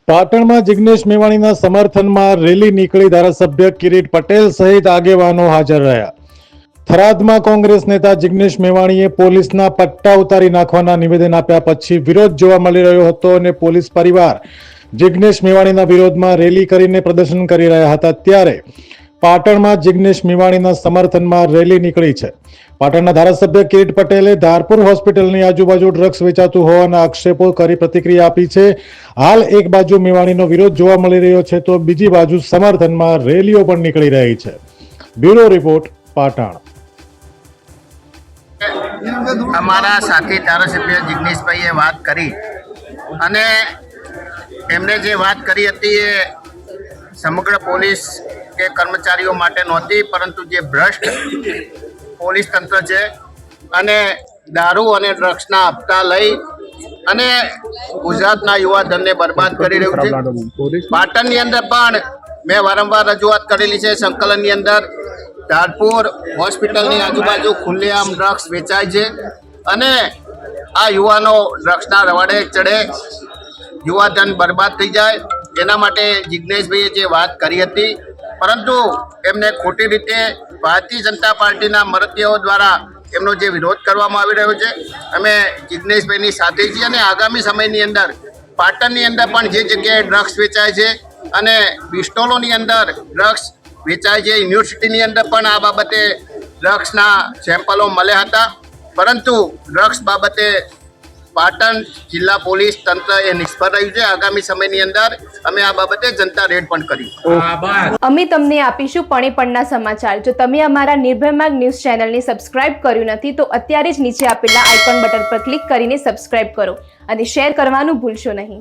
પાટણમાં જિગ્નેશ મેવાણીના સમર્થનમાં રેલી નીકળી ધારાસભ્ય કિરીટ પટેલ સહિત આગેવાનો હાજર રહ્યા. થરાદમાં કોંગ્રેસ નેતા જિગ્નેશ મેવાણીએ પોલીસના પટ્ટા ઉતારી નાખવાના નિવેદન આપ્યા પછી વિરોધ જોવા મળી રહ્યો હતો અને પોલીસ પરિવાર જિગ્નેશ મેવાણીના વિરોધમાં રેલી કરીને પ્રદર્શન કરી રહ્યા હતા. ત્યારે પાટણમાં જિગ્નેશ મેવાણીના સમર્થનમાં રેલી નીકળી છે. પાટણના ધારાસભ્ય કિરીટ પટેલે ધારપુર હોસ્પિટલની આજુબાજુ ડ્રગ્સ વેચાતું હોવાના આક્ષેપો કરી પ્રતિક્રિયા આપી છે. હાલ એક બાજુ મેવાણીનો વિરોધ જોવા મળી રહ્યો છે તો બીજી બાજુ સમર્થનમાં રેલીઓ પણ નીકળી રહી છે. Bureau report, Patan. અમારા સાથી ધારાસભ્ય જિગ્નેશભાઈએ વાત કરી અને એમણે જે વાત કરી હતી એ સમગ્ર પોલીસ કે કર્મચારીઓ માટે નહોતી, પરંતુ જે ભ્રષ્ટ પોલીસ તંત્ર છે અને દારૂ અને ડ્રગ્સના હપ્તા લઈ અને ગુજરાતના યુવાધનને બરબાદ કરી રહ્યું છે. પાટણની અંદર પણ મેં વારંવાર રજૂઆત કરેલી છે. સંકલનની અંદર ધારપુર હોસ્પિટલની આજુબાજુ ખુલ્લેઆમ ડ્રગ્સ વેચાય છે અને આ યુવાનો ડ્રગ્સના રવાડે ચડે, યુવાધન બરબાદ થઈ જાય, એના માટે જિગ્નેશભાઈએ જે વાત કરી હતી, પરંતુ એમને ખોટી રીતે ભારતીય જનતા પાર્ટીના મરતીયાઓ દ્વારા એમનો જે વિરોધ કરવામાં આવી રહ્યો છે. અમે જિગ્નેશભાઈની સાથે છીએ અને આગામી સમયની અંદર પાટણની અંદર પણ જે જગ્યાએ ડ્રગ્સ વેચાય છે અને પિસ્ટોલોની અંદર ડ્રગ્સ વેચાય છે, યુનિવર્સિટીની અંદર પણ આ બાબતે ડ્રગ્સના સેમ્પલો મળ્યા હતા, પરંતુ ડ્રગ્સ બાબતે પાટણ જિલ્લા પોલીસ તંત્ર એ નિષ્ફળ રહ્યું છે. આગામી સમયની અંદર અમે આ બાબતે જનતા રેડ પણ કરી. અમે તમને આપીશું પણેપણના સમાચાર. જો તમે અમારા નિર્ભય માર્ગ ન્યૂઝ ચેનલને સબસ્ક્રાઇબ કર્યું નથી તો અત્યારે જ નીચે આપેલા આઇકોન બટન પર ક્લિક કરીને સબસ્ક્રાઇબ કરો અને શેર કરવાનું ભૂલશો નહીં.